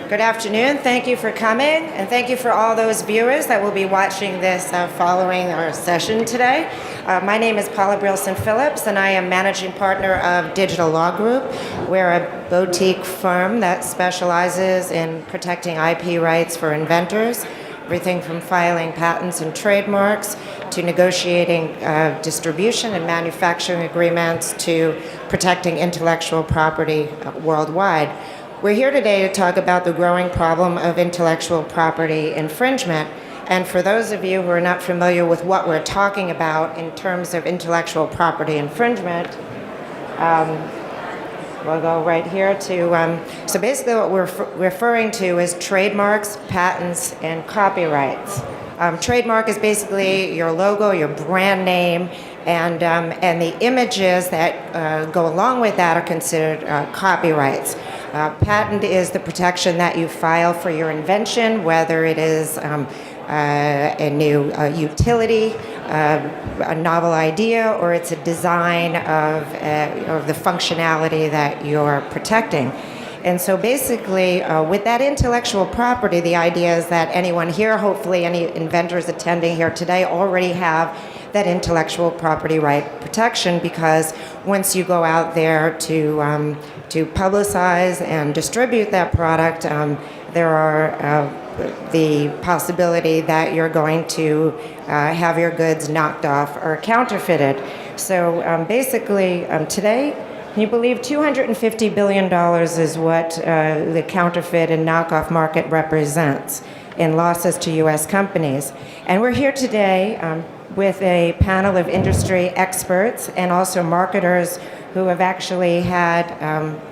Good afternoon. Thank you for coming, and thank you for all those viewers that will be watching this following our session today. My name is Paula Brillson Phillips, and I am managing partner of Digital Law Group. We're a boutique firm that specializes in protecting IP rights for inventors, everything from filing patents and trademarks to negotiating distribution and manufacturing agreements to protecting intellectual property worldwide. We're here today to talk about the growing problem of intellectual property infringement. And for those of you who are not familiar with what we're talking about in terms of intellectual property infringement, we'll go right here to, so basically what we're referring to is trademarks, patents, and copyrights. Trademark is basically your logo, your brand name, and the images that go along with that are considered copyrights. Patent is the protection that you file for your invention, whether it is a new utility, a novel idea, or it's a design of the functionality that you're protecting. And so basically, with that intellectual property, the idea is that anyone here, hopefully any inventors attending here today, already have that intellectual property right protection, because once you go out there to publicize and distribute that product, there are the possibility that you're going to have your goods knocked off or counterfeited. So basically, today, can you believe $250 billion is what the counterfeit and knockoff market represents in losses to U.S. companies? And we're here today with a panel of industry experts and also marketers who have actually had,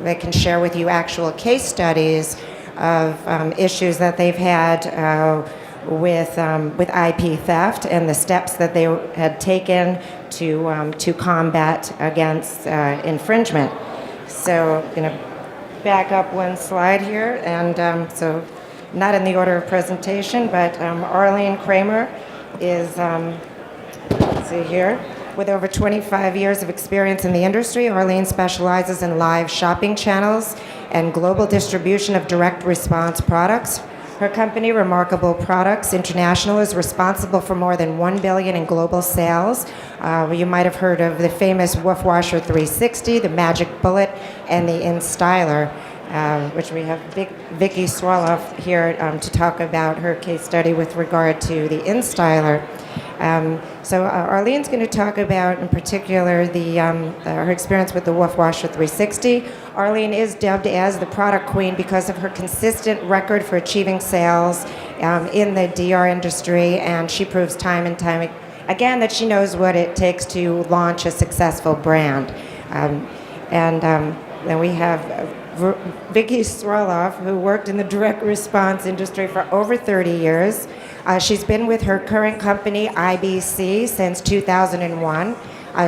they can share with you actual case studies of issues that they've had with IP theft and the steps that they had taken to combat against infringement. So I'm going to back up one slide here, and so not in the order of presentation, but Arline Kramer is, let's see here, with over 25 years of experience in the industry. Arline specializes in live shopping channels and global distribution of direct response products. Her company, Remarkable Products International, is responsible for more than $1 billion in global sales. You might have heard of the famous Woof Washer 360, the Magic Bullet, and the InStyler, which we have Vicky Sroloff here to talk about her case study with regard to the InStyler. So Arlene's going to talk about, in particular, her experience with the Woof Washer 360. Arline is dubbed as the product queen because of her consistent record for achieving sales in the DR industry, and she proves time and time again that she knows what it takes to launch a successful brand. Then we have Vicky Sroloff, who worked in the direct response industry for over 30 years. She's been with her current company, IBC, since 2001.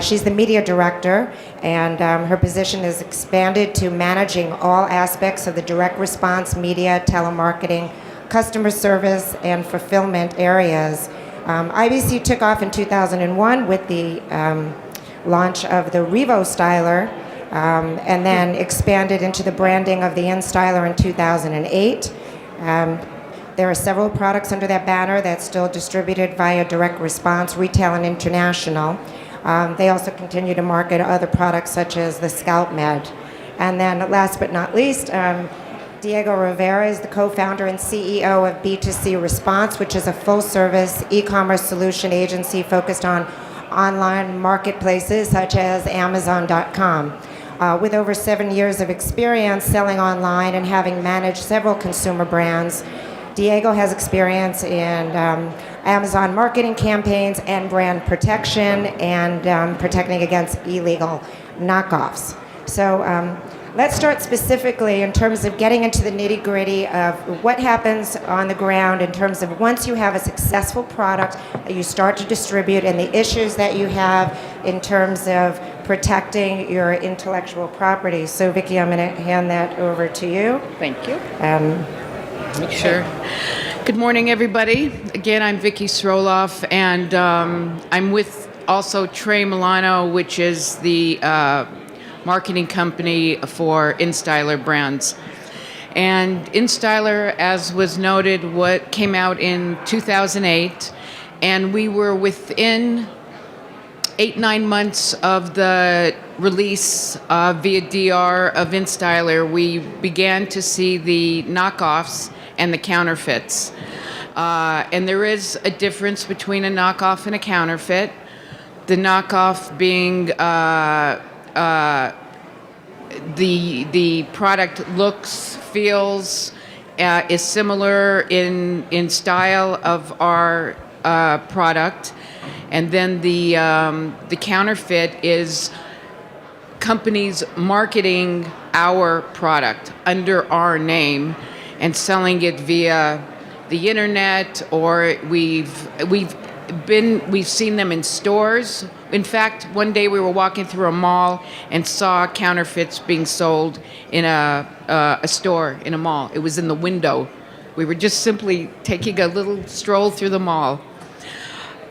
She's the media director, and her position is expanded to managing all aspects of the direct response media, telemarketing, customer service, and fulfillment areas. IBC took off in 2001 with the launch of the InStyler, and then expanded into the branding of the InStyler in 2008. There are several products under that banner that's still distributed via direct response, retail, and international. They also continue to market other products such as the Scalp Med. And then last but not least, Diego Rivero is the co-founder and CEO of B2C Response, which is a full-service e-commerce solution agency focused on online marketplaces such as Amazon.com. With over 7 years of experience selling online and having managed several consumer brands, Diego has experience in Amazon marketing campaigns and brand protection and protecting against illegal knockoffs. So let's start specifically in terms of getting into the nitty-gritty of what happens on the ground in terms of once you have a successful product that you start to distribute and the issues that you have in terms of protecting your intellectual property. So Vicky, I'm going to hand that over to you. Thank you. Sure. Good morning, everybody. Again, I'm Vicky Sroloff, and I'm with also Trey Milano, which is the marketing company for InStyler brands. And InStyler, as was noted, what came out in 2008, and we were within 8-9 months of the release via DR of InStyler, we began to see the knockoffs and the counterfeits. And there is a difference between a knockoff and a counterfeit. The knockoff being the product looks, feels, is similar in style of our product, and then the counterfeit is companies marketing our product under our name and selling it via the internet, or we've seen them in stores. In fact, one day we were walking through a mall and saw counterfeits being sold in a store in a mall. It was in the window. We were just simply taking a little stroll through the mall,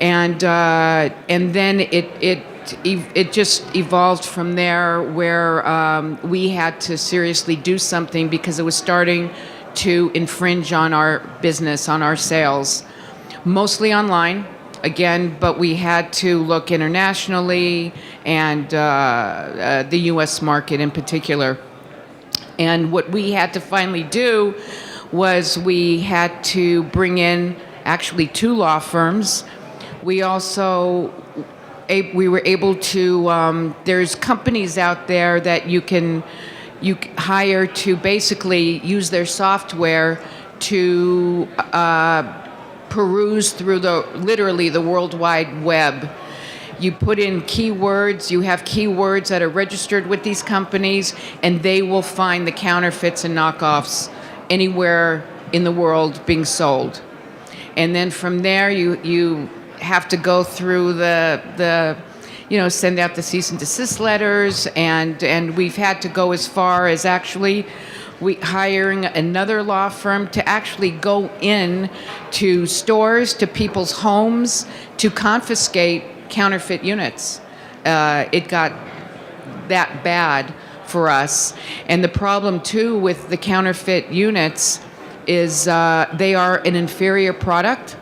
and then it just evolved from there, where we had to seriously do something because it was starting to infringe on our business, on our sales, mostly online. Again, but we had to look internationally and the U.S. market in particular. And what we had to finally do was we had to bring in actually 2 law firms. We also we were able to. There's companies out there that you hire to basically use their software to peruse through literally the World Wide Web. You put in keywords, you have keywords that are registered with these companies, and they will find the counterfeits and knockoffs anywhere in the world being sold. And then from there, you have to go through the send out the cease and desist letters, and we've had to go as far as actually hiring another law firm to actually go in to stores, to people's homes, to confiscate counterfeit units. It got that bad for us. And the problem, too, with the counterfeit units is they are an inferior product.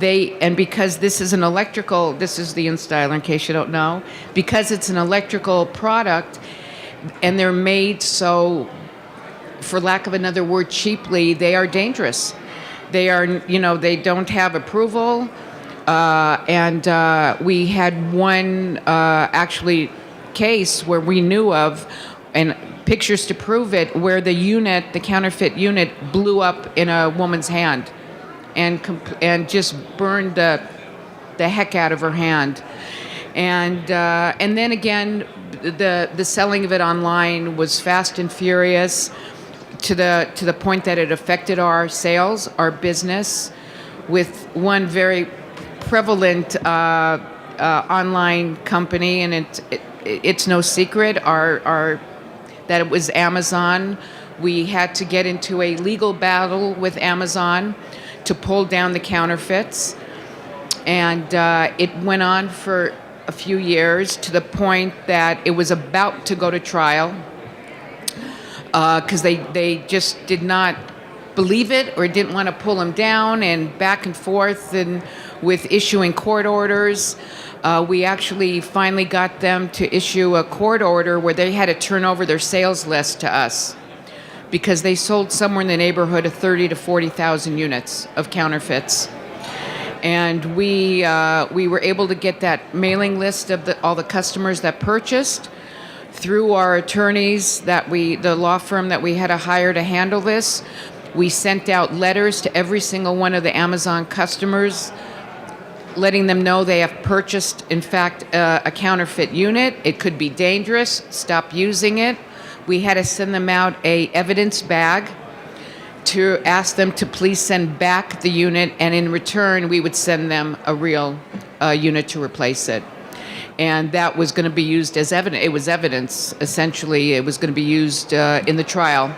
And because this is this is the InStyler, in case you don't know, because it's an electrical product, and they're made so, for lack of another word, cheaply, they are dangerous. They are, they don't have approval. And we had one actually case where we knew of, and pictures to prove it, where the counterfeit unit blew up in a woman's hand and just burned the heck out of her hand. And then again, the selling of it online was fast and furious, to the point that it affected our sales, our business, with one very prevalent online company, and it's no secret that it was Amazon. We had to get into a legal battle with Amazon to pull down the counterfeits, and it went on for a few years, to the point that it was about to go to trial, because they just did not believe it or didn't want to pull them down, and back and forth, and with issuing court orders. We actually finally got them to issue a court order where they had to turn over their sales list to us, because they sold somewhere in the neighborhood of 30,000 to 40,000 units of counterfeits. And we were able to get that mailing list of all the customers that purchased through our attorneys, the law firm that we had to hire to handle this. We sent out letters to every single one of the Amazon customers, letting them know they have purchased, in fact, a counterfeit unit. It could be dangerous. Stop using it. We had to send them out a evidence bag to ask them to please send back the unit, and in return, we would send them a real unit to replace it. And that was going to be used as evidence. It was evidence, essentially. It was going to be used in the trial.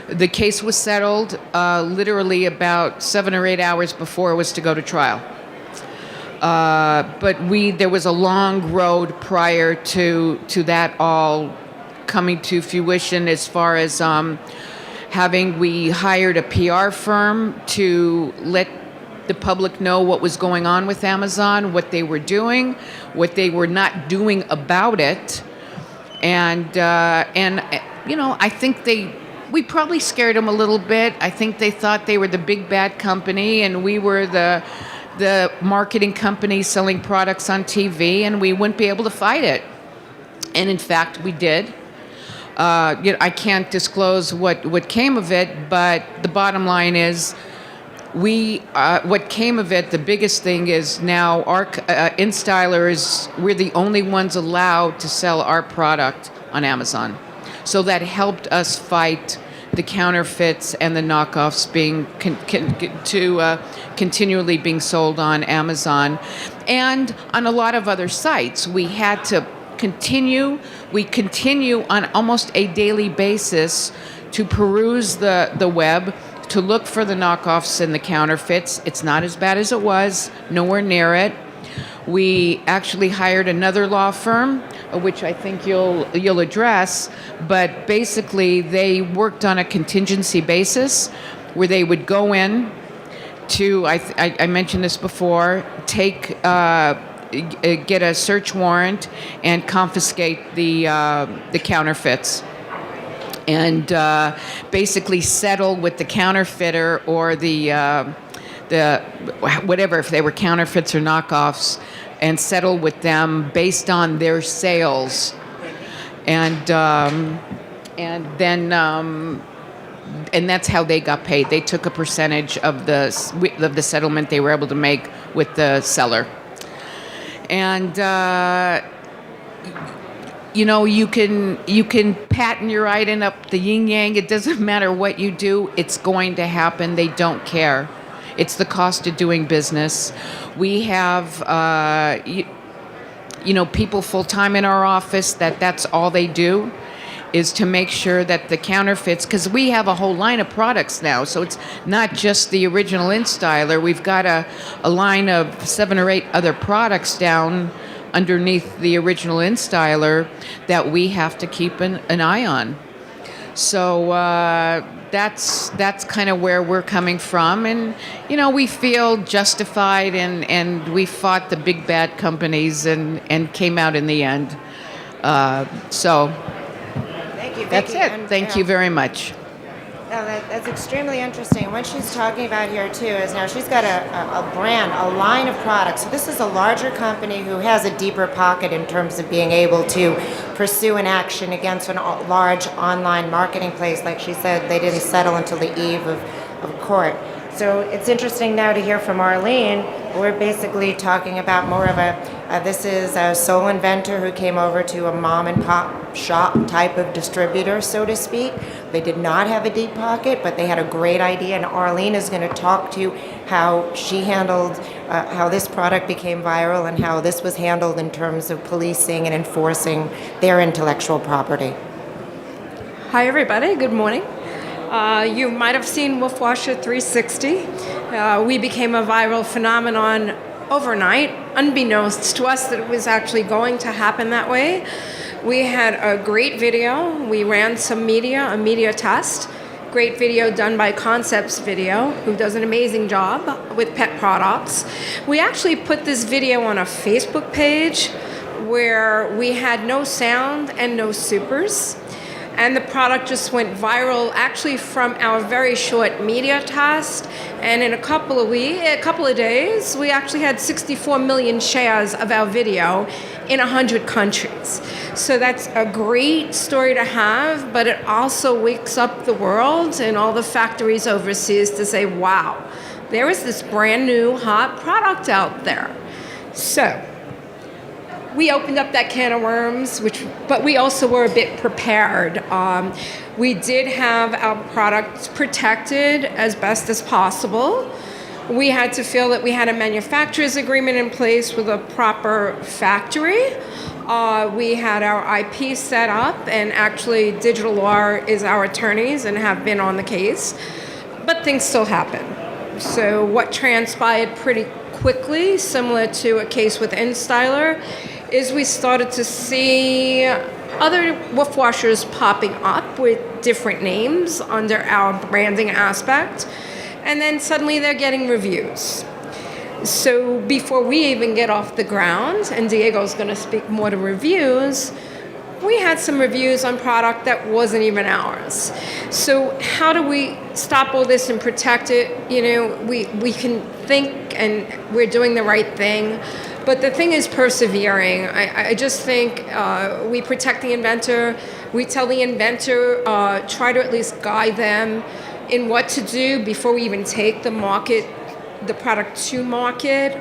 The case was settled literally about 7 or 8 hours before it was to go to trial. But there was a long road prior to that all coming to fruition, as far as We hired a PR firm to let the public know what was going on with Amazon, what they were doing, what they were not doing about it. And I think we probably scared them a little bit. I think they thought they were the big bad company and we were the marketing company selling products on TV, and we wouldn't be able to fight it. And in fact, we did. I can't disclose what came of it, but the bottom line is, what came of it, the biggest thing is now our InStyler we're the only ones allowed to sell our product on Amazon. So that helped us fight the counterfeits and the knockoffs being continually being sold on Amazon and on a lot of other sites. We had to continue on almost a daily basis to peruse the web, to look for the knockoffs and the counterfeits. It's not as bad as it was, nowhere near it. We actually hired another law firm, which I think you'll address, but basically they worked on a contingency basis where they would go in to, I mentioned this before, get a search warrant and confiscate the counterfeits. And basically settle with the counterfeiter or the whatever, if they were counterfeits or knockoffs, and settle with them based on their sales, and that's how they got paid. They took a percentage of the settlement they were able to make with the seller, and. You can patent your item up the yin yang. It doesn't matter what you do. It's going to happen. They don't care. It's the cost of doing business. We have, people full time in our office that's all they do is to make sure that the counterfeits, because we have a whole line of products now. So it's not just the original InStyler. We've got a line of 7 or 8 other products down underneath the original InStyler that we have to keep an eye on. So that's kind of where we're coming from, and we feel justified, and we fought the big bad companies and came out in the end. So thank you, Vicky. That's it. And, Thank you very much. No, that's extremely interesting. What she's talking about here, too, is now she's got a brand, a line of products. So this is a larger company who has a deeper pocket in terms of being able to pursue an action against a large online marketing place. Like she said, they didn't settle until the eve of court. So it's interesting now to hear from Arline. We're basically talking about more of this is a sole inventor who came over to a mom and pop shop type of distributor, so to speak. They did not have a deep pocket, but they had a great idea, and Arline is going to talk to how she handled, how this product became viral and how this was handled in terms of policing and enforcing their intellectual property. Hi everybody, good morning. You might have seen Wolf Washer 360. We became a viral phenomenon overnight, unbeknownst to us that it was actually going to happen that way. We had a great video. We ran a media test. Great video done by Concepts Video, who does an amazing job with pet products. We actually put this video on a Facebook page where we had no sound and no supers. And the product just went viral actually from our very short media test. And in a couple of days, we actually had 64 million shares of our video in 100 countries. So that's a great story to have, but it also wakes up the world and all the factories overseas to say, wow, there is this brand new hot product out there. So we opened up that can of worms, but we also were a bit prepared. We did have our products protected as best as possible. We had to feel that we had a manufacturer's agreement in place with a proper factory. We had our IP set up, and actually Digital Law is our attorneys and have been on the case, but things still happen. So what transpired pretty quickly, similar to a case with InStyler, is we started to see other woof washers popping up with different names under our branding aspect, and then suddenly they're getting reviews. So before we even get off the ground, and Diego's going to speak more to reviews, we had some reviews on product that wasn't even ours. So how do we stop all this and protect it? You know, we can think and we're doing the right thing, but the thing is persevering. I just think we protect the inventor. We tell the inventor, try to at least guide them in what to do before we even take the product to market.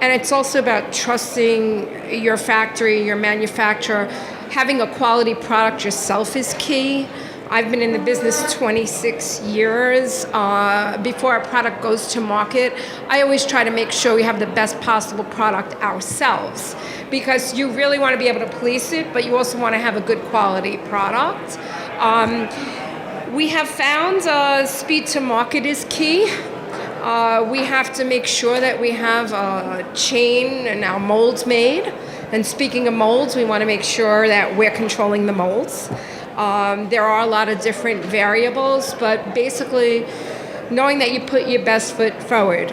And it's also about trusting your factory, your manufacturer. Having a quality product yourself is key. I've been in the business 26 years. Before a product goes to market, I always try to make sure we have the best possible product ourselves, because you really want to be able to police it, but you also want to have a good quality product. We have found speed to market is key. We have to make sure that we have a chain and our molds made. And speaking of molds, we want to make sure that we're controlling the molds. There are a lot of different variables, but basically knowing that you put your best foot forward.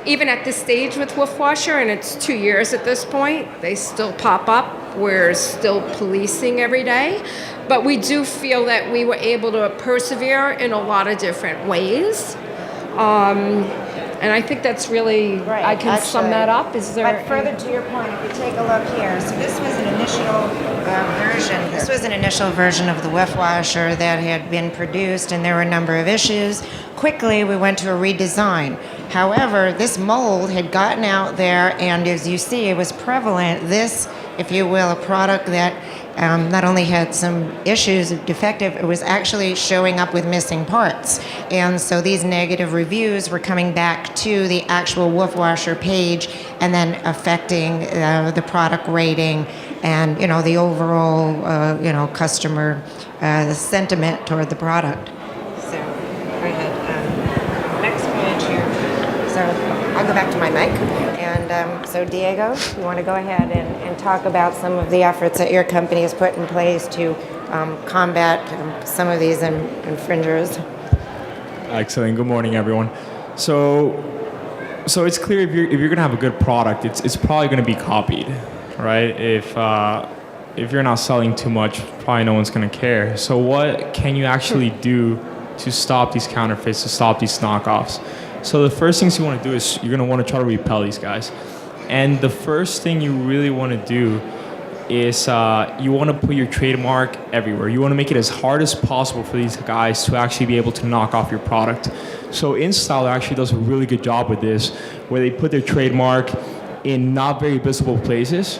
Even at this stage with Woof Washer, and it's 2 years at this point, they still pop up. We're still policing every day. But we do feel that we were able to persevere in a lot of different ways. And I think that's really, Right, I can sum that up. Is there? But further to your point, if you take a look here, so this was an initial version. This was an initial version of the Woof Washer that had been produced, and there were a number of issues. Quickly, we went to a redesign. However, this mold had gotten out there, and as you see, it was prevalent. This, if you will, a product that not only had some issues, defective, it was actually showing up with missing parts. And so these negative reviews were coming back to the actual Woof Washer page and then affecting the product rating and, you know, the overall, customer sentiment toward the product. So, go ahead. Next page here. So I'll go back to my mic. And so Diego, you want to go ahead and talk about some of the efforts that your company has put in place to combat some of these infringers? Excellent. Good morning, everyone. So it's clear if you're going to have a good product, it's probably going to be copied, right? If you're not selling too much, probably no one's going to care. So what can you actually do to stop these counterfeits, to stop these knockoffs? So the first things you want to do is you're going to want to try to repel these guys. And the first thing you really want to do is you want to put your trademark everywhere. You want to make it as hard as possible for these guys to actually be able to knock off your product. So InStyler actually does a really good job with this, where they put their trademark in not very visible places.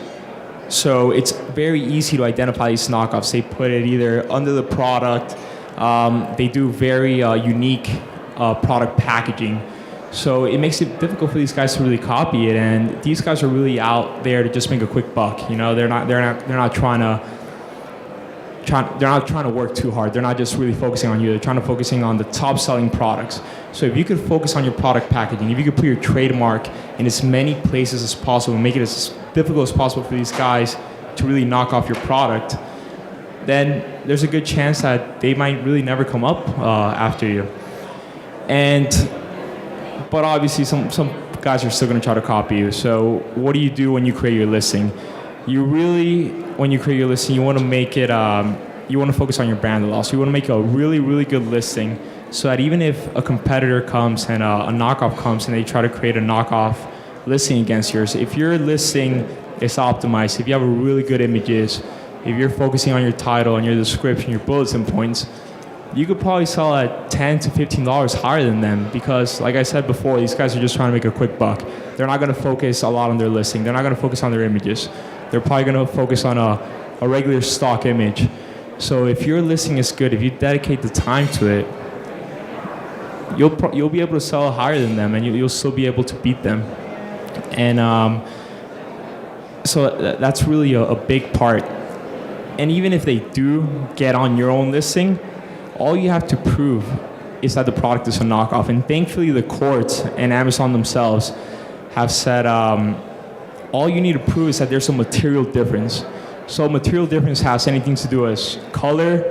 So it's very easy to identify these knockoffs. They put it either under the product. They do very unique product packaging. So it makes it difficult for these guys to really copy it, and these guys are really out there to just make a quick buck. You know, they're not trying to work too hard. They're not just really focusing on you. They're trying to focusing on the top selling products. So if you could focus on your product packaging, if you could put your trademark in as many places as possible and make it as difficult as possible for these guys to really knock off your product, then there's a good chance that they might really never come up after you. But obviously some guys are still going to try to copy you. So what do you do when you create your listing? When you create your listing, you want to make it, you want to focus on your brand loss. You want to make a really, really good listing so that even if a competitor comes and a knockoff comes and they try to create a knockoff listing against yours, if your listing is optimized, if you have a really good images, if you're focusing on your title and your description, your bulletin points, you could probably sell at $10 to $15 higher than them, because like I said before, these guys are just trying to make a quick buck. They're not going to focus a lot on their listing. They're not going to focus on their images. They're probably going to focus on a regular stock image. So if your listing is good, if you dedicate the time to it, you'll be able to sell higher than them, and you'll still be able to beat them. And so that's really a big part. And even if they do get on your own listing, all you have to prove is that the product is a knockoff. And thankfully, the courts and Amazon themselves have said all you need to prove is that there's a material difference. So material difference has anything to do with color,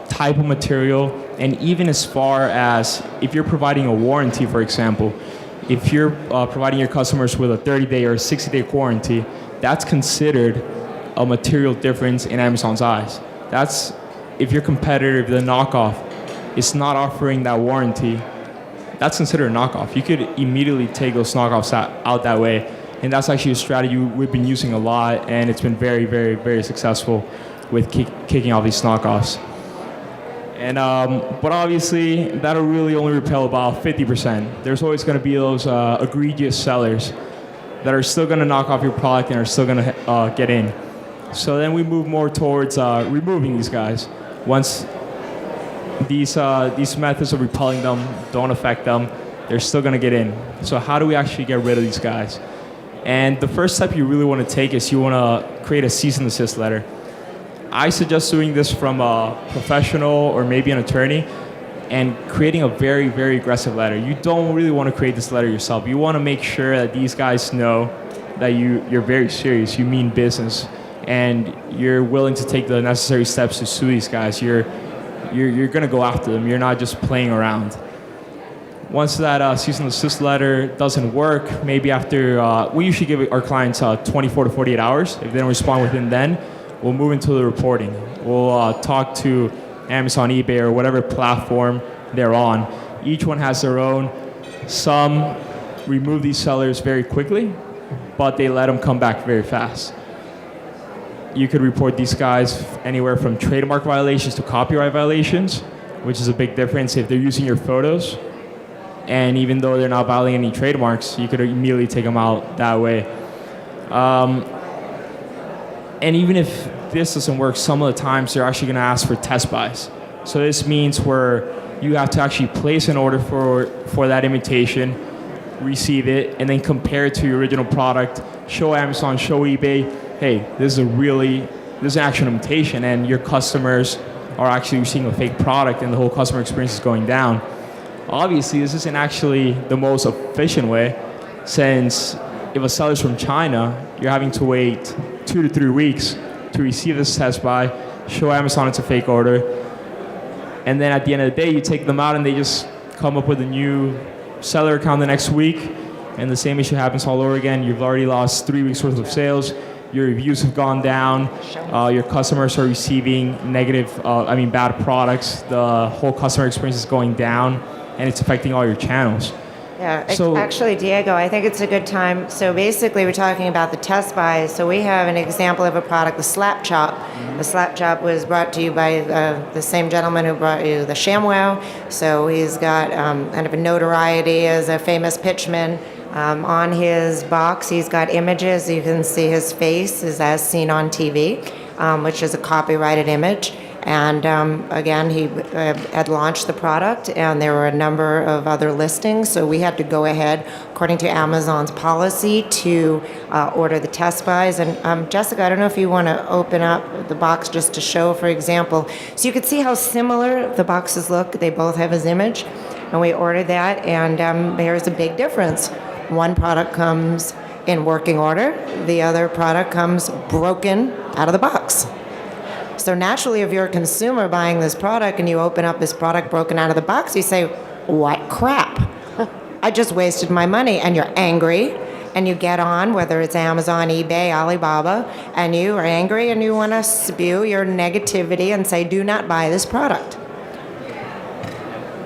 type of material, and even as far as if you're providing a warranty, for example, if you're providing your customers with a 30-day or 60-day warranty, that's considered a material difference in Amazon's eyes. That's if your competitor, if the knockoff is not offering that warranty, that's considered a knockoff. You could immediately take those knockoffs out that way. And that's actually a strategy we've been using a lot, and it's been very, very, very successful with kicking off these knockoffs. And but obviously, that'll really only repel about 50%. There's always going to be those egregious sellers that are still going to knock off your product and are still going to get in. So then we move more towards removing these guys. Once these methods of repelling them don't affect them, they're still going to get in. So how do we actually get rid of these guys? And the first step you really want to take is you want to create a cease and desist letter. I suggest doing this from a professional or maybe an attorney and creating a very, very aggressive letter. You don't really want to create this letter yourself. You want to make sure that these guys know that you're very serious, you mean business, and you're willing to take the necessary steps to sue these guys. You're going to go after them. You're not just playing around. Once that cease and desist letter doesn't work, maybe after, we usually give our clients 24 to 48 hours. If they don't respond within then, we'll move into the reporting. We'll talk to Amazon, eBay, or whatever platform they're on. Each one has their own. Some remove these sellers very quickly, but they let them come back very fast. You could report these guys anywhere from trademark violations to copyright violations, which is a big difference if they're using your photos. And even though they're not violating any trademarks, you could immediately take them out that way. And even if this doesn't work, some of the times they're actually going to ask for test buys. So this means where you have to actually place an order for that imitation, receive it, and then compare it to your original product, show Amazon, show eBay, hey, this is an actual imitation, and your customers are actually seeing a fake product and the whole customer experience is going down. Obviously, this isn't actually the most efficient way, since if a seller's from China, you're having to wait 2 to 3 weeks to receive this test buy, show Amazon it's a fake order, and then at the end of the day, you take them out and they just come up with a new seller account the next week, and the same issue happens all over again. You've already lost 3 weeks worth of sales, your reviews have gone down, your customers are receiving bad products, the whole customer experience is going down, and it's affecting all your channels. Yeah, So- actually, Diego, I think it's a good time. So basically, we're talking about the test buys. So we have an example of a product, the Slap Chop. The Slap Chop was brought to you by the same gentleman who brought you the ShamWow. So he's got kind of a notoriety as a famous pitchman. On his box, he's got images. You can see his face is as seen on TV, which is a copyrighted image. And again, he had launched the product, and there were a number of other listings. So we had to go ahead, according to Amazon's policy, to order the test buys. And Jessica, I don't know if you want to open up the box just to show, for example. So you could see how similar the boxes look. They both have his image. And we ordered that, and there's a big difference. One product comes in working order. The other product comes broken out of the box. So naturally, if you're a consumer buying this product and you open up this product broken out of the box, you say, what crap? I just wasted my money. And you're angry, and you get on, whether it's Amazon, eBay, Alibaba, and you are angry and you want to spew your negativity and say, do not buy this product.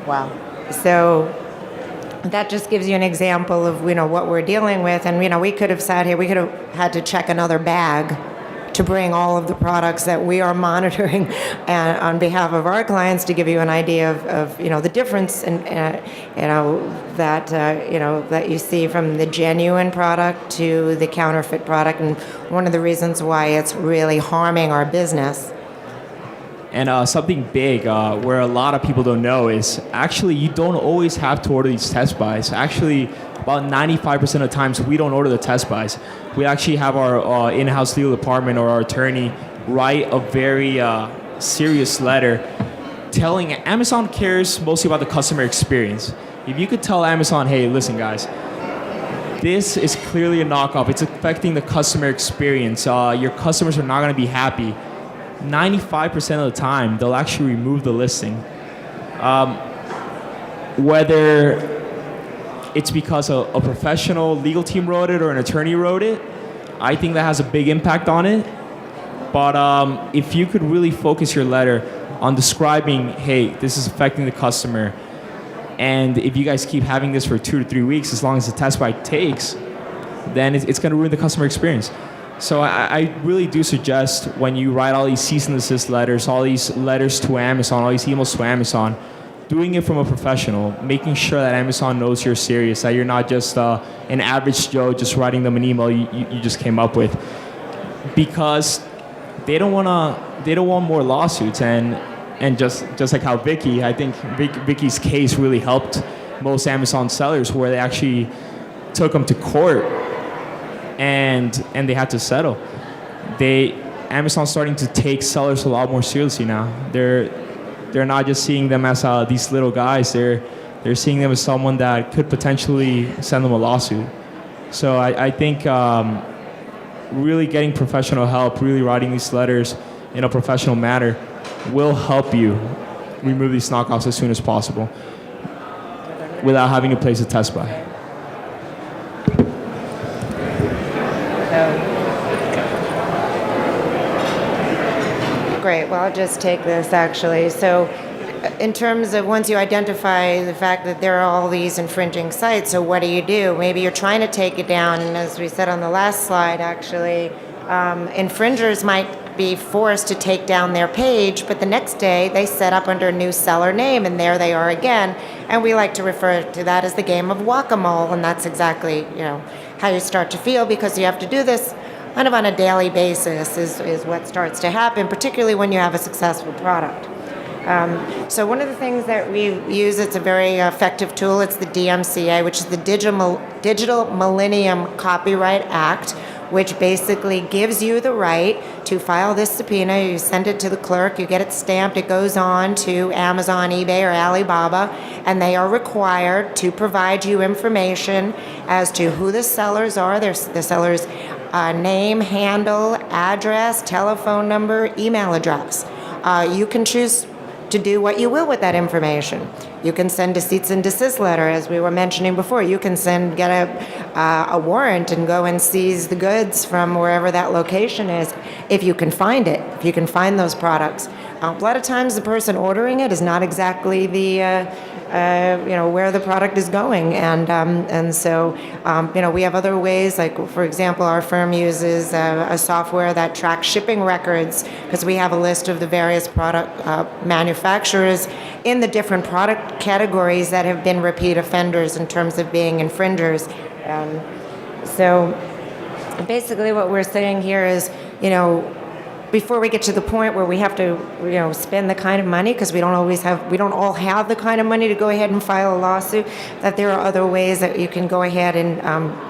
Wow. So that just gives you an example of, what we're dealing with. And, we could have sat here, we could have had to check another bag to bring all of the products that we are monitoring on behalf of our clients to give you an idea of the difference in, that you see from the genuine product to the counterfeit product, and one of the reasons why it's really harming our business. And something big where a lot of people don't know is actually you don't always have to order these test buys. Actually, about 95% of the times we don't order the test buys. We actually have our in-house legal department or our attorney write a very serious letter telling Amazon cares mostly about the customer experience. If you could tell Amazon, hey, listen guys, this is clearly a knockoff. It's affecting the customer experience. Your customers are not going to be happy. 95% of the time, they'll actually remove the listing. Whether it's because a professional legal team wrote it or an attorney wrote it, I think that has a big impact on it. But if you could really focus your letter on describing, hey, this is affecting the customer, and if you guys keep having this for 2 to 3 weeks, as long as the test bite takes, then it's going to ruin the customer experience. So I really do suggest when you write all these cease and desist letters, all these letters to Amazon, all these emails to Amazon, doing it from a professional, making sure that Amazon knows you're serious, that you're not just an average Joe just writing them an email you just came up with, because they don't want more lawsuits. And just like how Vicky, I think Vicky's case really helped most Amazon sellers, where they actually took them to court and they had to settle. Amazon's starting to take sellers a lot more seriously now. They're not just seeing them as these little guys. They're seeing them as someone that could potentially send them a lawsuit. So I think really getting professional help, really writing these letters in a professional manner will help you remove these knockoffs as soon as possible without having to place a test buy. Great. Well, I'll just take this actually. So in terms of once you identify the fact that there are all these infringing sites, so what do? Maybe you're trying to take it down, and as we said on the last slide, actually, infringers might be forced to take down their page, but the next day they set up under a new seller name, and there they are again. And we like to refer to that as the game of whack-a-mole, and that's exactly how you start to feel, because you have to do this kind of on a daily basis is what starts to happen, particularly when you have a successful product. So one of the things that we use, it's a very effective tool, it's the DMCA, which is the Digital Millennium Copyright Act, which basically gives you the right to file this subpoena. You send it to the clerk, you get it stamped, it goes on to Amazon, eBay, or Alibaba, and they are required to provide you information as to who the sellers are, the seller's name, handle, address, telephone number, email address. You can choose to do what you will with that information. You can send a cease and desist letter, as we were mentioning before. You can get a warrant and go and seize the goods from wherever that location is, if you can find it, if you can find those products. A lot of times the person ordering it is not exactly the where the product is going, and so we have other ways. Like, for example, our firm uses a software that tracks shipping records, because we have a list of the various product manufacturers in the different product categories that have been repeat offenders in terms of being infringers. So basically what we're saying here is, before we get to the point where we have to, spend the kind of money, because we don't all have the kind of money to go ahead and file a lawsuit, that there are other ways that you can go ahead and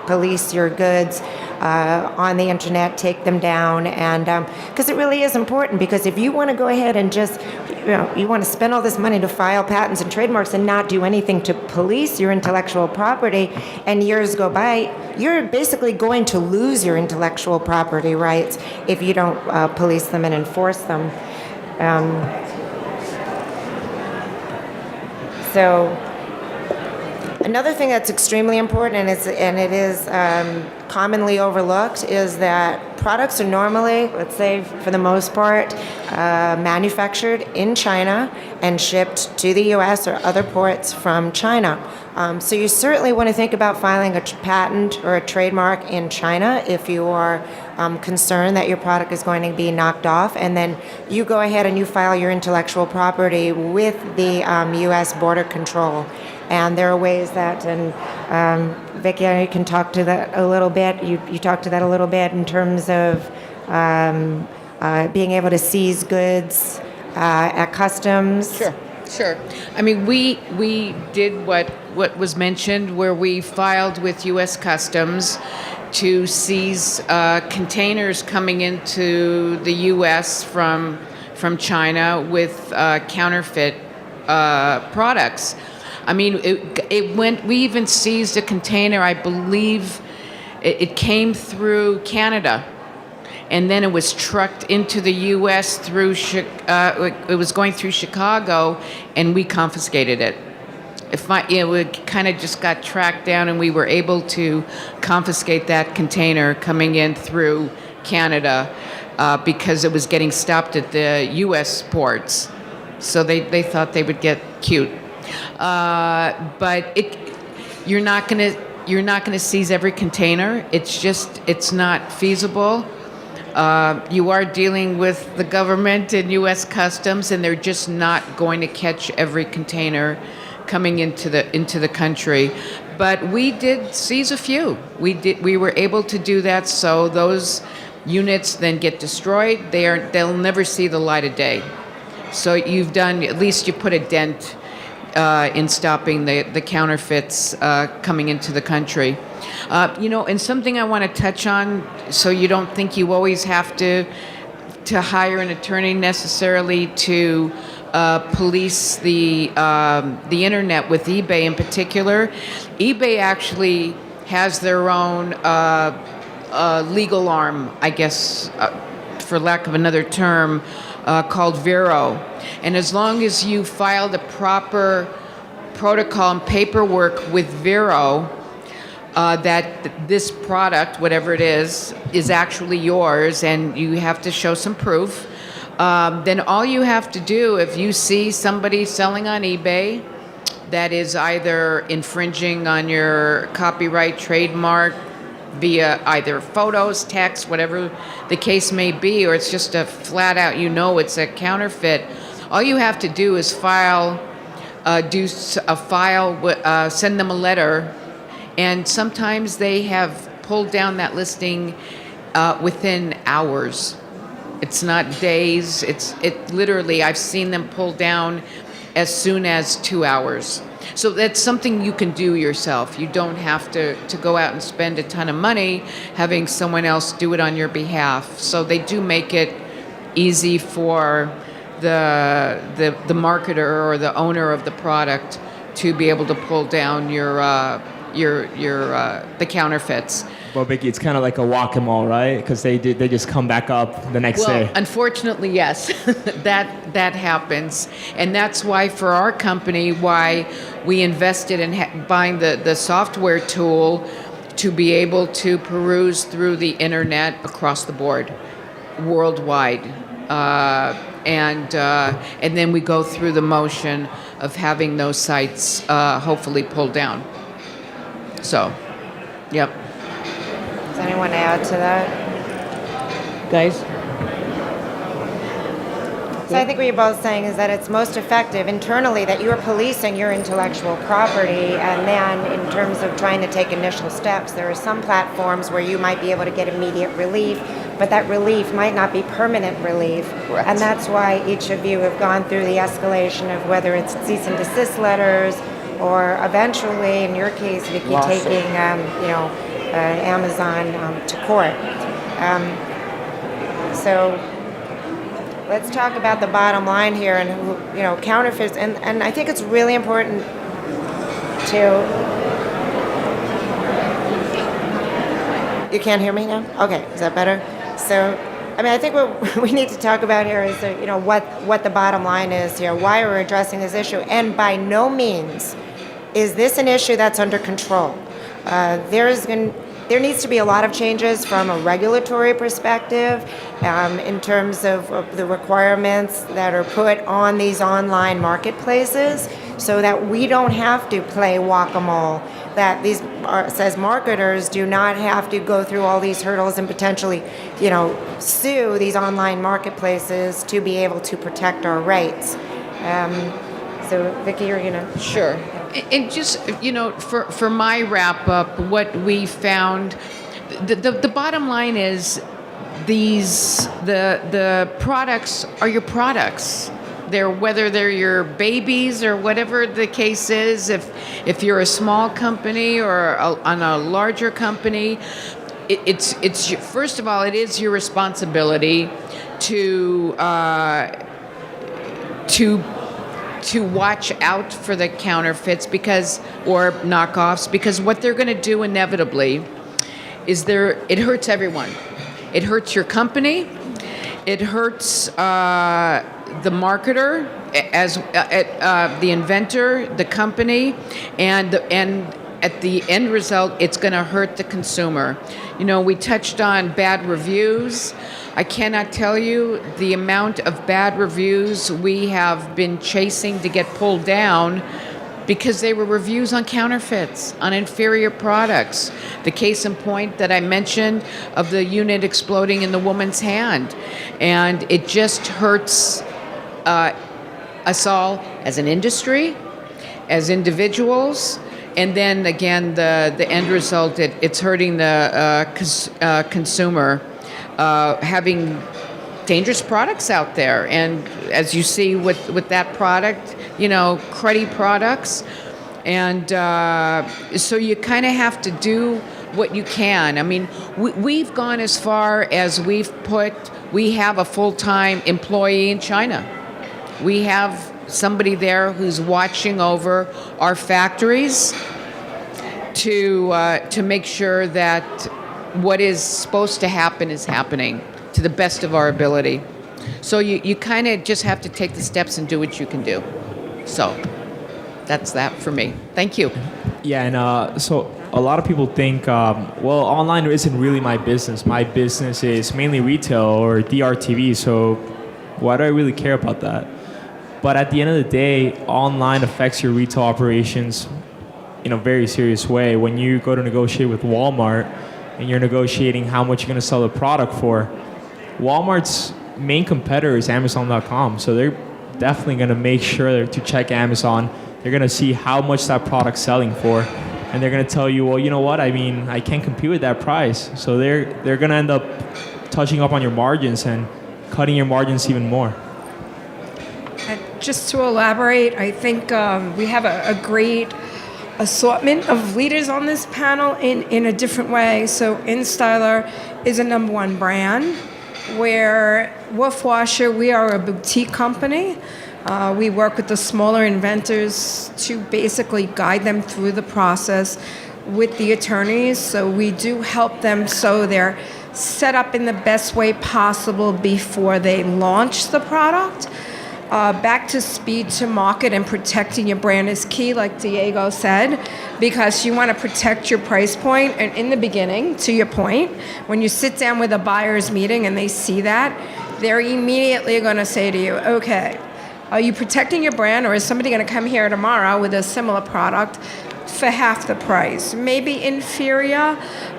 police your goods on the internet, take them down, and because it really is important. Because if you want to go ahead and just, you want to spend all this money to file patents and trademarks and not do anything to police your intellectual property, and years go by, you're basically going to lose your intellectual property rights if you don't police them and enforce them. So another thing that's extremely important, and it is commonly overlooked, is that products are normally, let's say for the most part, manufactured in China and shipped to the U.S. or other ports from China. So you certainly want to think about filing a patent or a trademark in China if you are concerned that your product is going to be knocked off, and then you go ahead and you file your intellectual property with the U.S. Border Control. And there are ways that, and Vicky, you can talk to that a little bit. You talked to that a little bit in terms of being able to seize goods at customs. Sure. I mean, we did what was mentioned, where we filed with U.S. Customs to seize containers coming into the U.S. from China with counterfeit products. I mean, it went. We even seized a container. I believe it came through Canada, and then it was trucked into the U.S. through. It was going through Chicago, and we confiscated it. We kind of just got tracked down, and we were able to confiscate that container coming in through Canada because it was getting stopped at the U.S. ports. So they thought they would get cute, but you're not gonna seize every container. It's not feasible. You are dealing with the government and U.S. Customs, and they're just not going to catch every container coming into the country. But we did seize a few. We were able to do that. So those units then get destroyed. They'll never see the light of day. So at least you put a dent in stopping the counterfeits coming into the country. And something I want to touch on, so you don't think you always have to hire an attorney necessarily to police the internet with eBay in particular. eBay actually has their own legal arm, I guess, for lack of another term, called Vero. And as long as you file the proper protocol and paperwork with Vero, that this product, whatever it is actually yours, and you have to show some proof, then all you have to do, if you see somebody selling on eBay that is either infringing on your copyright, trademark, via either photos, text, whatever the case may be, or it's just a flat out, it's a counterfeit, all you have to do is send them a letter, and sometimes they have pulled down that listing within hours. It's not days. It literally, I've seen them pulled down as soon as 2 hours. So that's something you can do yourself. You don't have to go out and spend a ton of money having someone else do it on your behalf. So they do make it easy for the marketer or the owner of the product to be able to pull down the counterfeits. Well, Vicky, it's kind of like a whack-a-mole, right? Because they just come back up the next day. Well, unfortunately, yes, that happens, and that's why for our company, why we invested in buying the software tool to be able to peruse through the internet across the board, worldwide, and then we go through the motion of having those sites hopefully pulled down. So, yep. Does anyone add to that? Guys? So I think what you're both saying is that it's most effective internally that you're policing your intellectual property, and then in terms of trying to take initial steps, there are some platforms where you might be able to get immediate relief, but that relief might not be permanent relief. Correct. And that's why each of you have gone through the escalation of whether it's cease and desist letters, or eventually, in your case, Vicky, taking Amazon to court. So let's talk about the bottom line here, and counterfeits. And I think it's really important to. You can't hear me now? Okay, is that better? So, I think what we need to talk about here is what the bottom line is here, why we're addressing this issue, and by no means is this an issue that's under control. There needs to be a lot of changes from a regulatory perspective in terms of the requirements that are put on these online marketplaces, so that we don't have to play whack-a-mole, that says marketers do not have to go through all these hurdles and potentially, sue these online marketplaces to be able to protect our rights. So, Vicky, you're gonna... Sure. And just, for my wrap up, what we found, the bottom line is the products are your products. Whether they're your babies or whatever the case is, if you're a small company or on a larger company, it's first of all, it is your responsibility to to watch out for the counterfeits or knockoffs, because what they're going to do inevitably is it hurts everyone. It hurts your company. It hurts the marketer, the inventor, the company, and at the end result, it's going to hurt the consumer. You know, we touched on bad reviews. I cannot tell you the amount of bad reviews we have been chasing to get pulled down because they were reviews on counterfeits, on inferior products. The case in point that I mentioned of the unit exploding in the woman's hand. And it just hurts us all as an industry, as individuals, and then again, the end result, it's hurting the consumer, having dangerous products out there. And as you see with that product, you know, cruddy products. And so you kind of have to do what you can. I mean, we've gone as far as we have a full-time employee in China. We have somebody there who's watching over our factories to make sure that what is supposed to happen is happening to the best of our ability. So you kind of just have to take the steps and do what you can do. So that's that for me. Thank you. Yeah, and so a lot of people think, well, online isn't really my business. My business is mainly retail or DRTV, so why do I really care about that? But at the end of the day, online affects your retail operations in a very serious way. When you go to negotiate with Walmart and you're negotiating how much you're going to sell the product for, Walmart's main competitor is Amazon.com. So they're definitely going to make sure to check Amazon. They're going to see how much that product's selling for. And they're going to tell you, well, you know what? I mean, I can't compete with that price. So they're going to end up touching up on your margins and cutting your margins even more. Just to elaborate, I think we have a great assortment of leaders on this panel in a different way. So InStyler is a number one brand, where Wolf Washer, we are a boutique company. We work with the smaller inventors to basically guide them through the process with the attorneys. So we do help them so they're set up in the best way possible before they launch the product. Back to speed to market and protecting your brand is key, like Diego said, because you want to protect your price point. And in the beginning, to your point, when you sit down with a buyer's meeting and they see that, they're immediately going to say to you, okay, are you protecting your brand, or is somebody going to come here tomorrow with a similar product for half the price? Maybe inferior,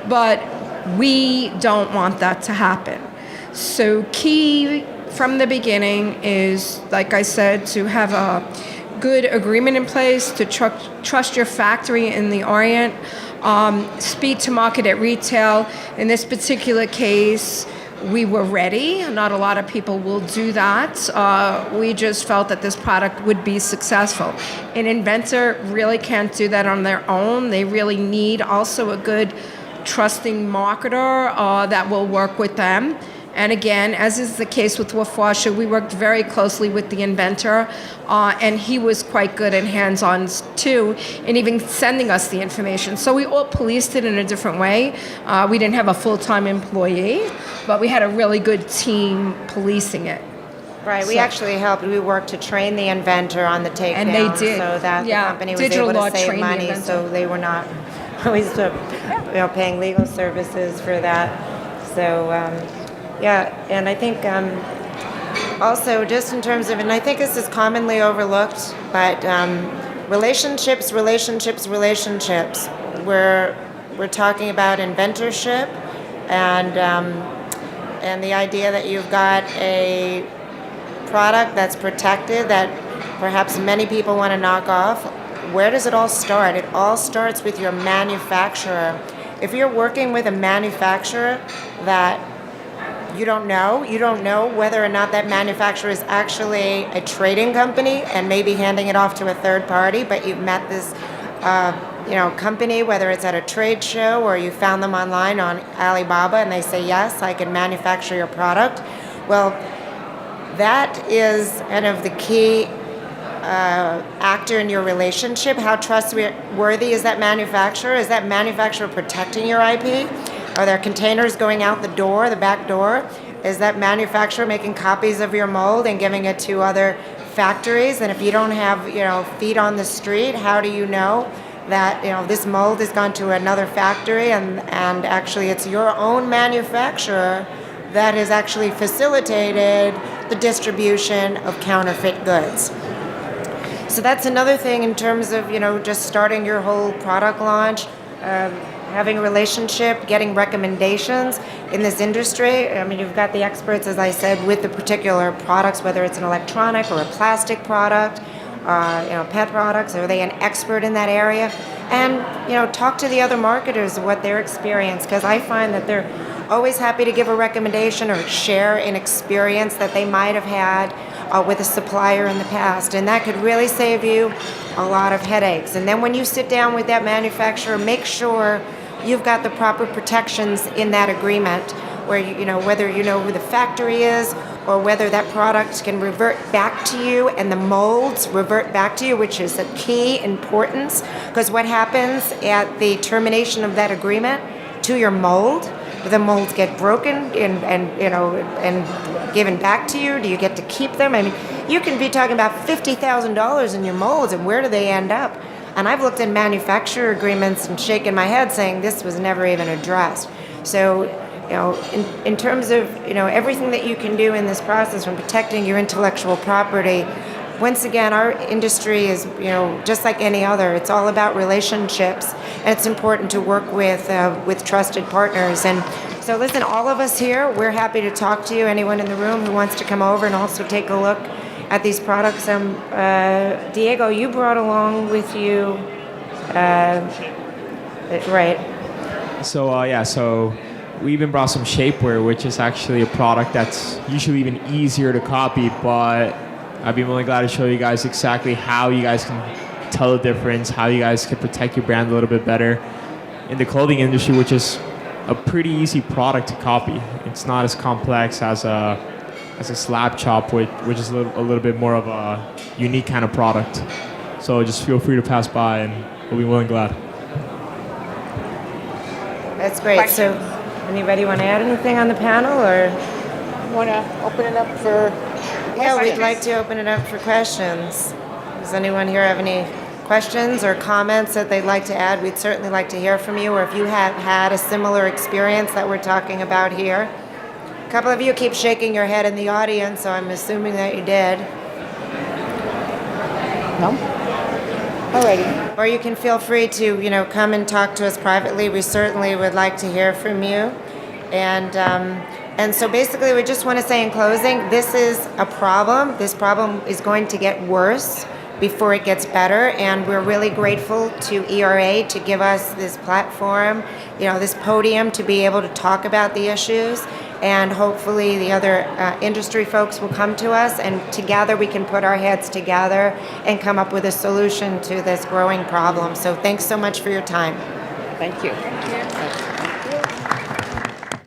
but we don't want that to happen. So key from the beginning is, like I said, to have a good agreement in place, to trust your factory in the Orient, speed to market at retail. In this particular case, we were ready. Not a lot of people will do that. We just felt that this product would be successful. An inventor really can't do that on their own. They really need also a good trusting marketer that will work with them. And again, as is the case with Wolf Washer, we worked very closely with the inventor, and he was quite good and hands-on too, in even sending us the information. So we all policed it in a different way. We didn't have a full-time employee, but we had a really good team policing it. Right, we actually helped. We worked to train the inventor on the takedown, and they did, so that the company was Digital able law to save trained the money, inventor. so they were not always, paying legal services for that. So. Yeah, and I think also just in terms of, and I think this is commonly overlooked, but relationships. We're talking about inventorship, and the idea that you've got a product that's protected that perhaps many people want to knock off. Where does it all start? It all starts with your manufacturer. If you're working with a manufacturer that you don't know whether or not that manufacturer is actually a trading company and maybe handing it off to a third party, but you've met this company, whether it's at a trade show or you found them online on Alibaba and they say, yes, I can manufacture your product. Well, that is kind of the key actor in your relationship? How trustworthy is that manufacturer? Is that manufacturer protecting your IP? Are there containers going out the door, the back door? Is that manufacturer making copies of your mold and giving it to other factories? And if you don't have, feet on the street, how do you know that, this mold has gone to another factory and actually it's your own manufacturer that has actually facilitated the distribution of counterfeit goods? So that's another thing in terms of, just starting your whole product launch, having a relationship, getting recommendations in this industry. I mean, you've got the experts, as I said, with the particular products, whether it's an electronic or a plastic product, pet products. Are they an expert in that area? And, talk to the other marketers of what their experience, because I find that they're always happy to give a recommendation or share an experience that they might have had with a supplier in the past. And that could really save you a lot of headaches. And then when you sit down with that manufacturer, make sure you've got the proper protections in that agreement, where whether you know who the factory is or whether that product can revert back to you and the molds revert back to you, which is a key importance, because what happens at the termination of that agreement to your mold, the molds get broken and given back to you. Do you get to keep them? I mean, you can be talking about $50,000 in your molds, and where do they end up? And I've looked at manufacturer agreements and shaken my head saying this was never even addressed. So, in terms of, everything that you can do in this process from protecting your intellectual property, once again, our industry is, just like any other. It's all about relationships, and it's important to work with trusted partners. And so, listen, all of us here, we're happy to talk to you. Anyone in the room who wants to come over and also take a look at these products. Diego, you brought along with you, right? So we even brought some shapewear, which is actually a product that's usually even easier to copy, but I'd be really glad to show you guys exactly how you guys can tell the difference, how you guys can protect your brand a little bit better in the clothing industry, which is a pretty easy product to copy. It's not as complex as a slab chop, which is a little bit more of a unique kind of product. So just feel free to pass by, and we'll be more than glad. That's great. So, anybody want to add anything on the panel, or Want to open it up for? yeah, we'd like to open it up for questions. Does anyone here have any questions or comments that they'd like to add? We'd certainly like to hear from you, or if you have had a similar experience that we're talking about here. A couple of you keep shaking your head in the audience, so I'm assuming that you did. No. Alrighty. Or you can feel free to, come and talk to us privately. We certainly would like to hear from you. And so basically, we just want to say in closing, this is a problem. This problem is going to get worse before it gets better, and we're really grateful to ERA to give us this platform, this podium to be able to talk about the issues. And hopefully the other industry folks will come to us, and together we can put our heads together and come up with a solution to this growing problem. So thanks so much for your time. Thank you. Thank you.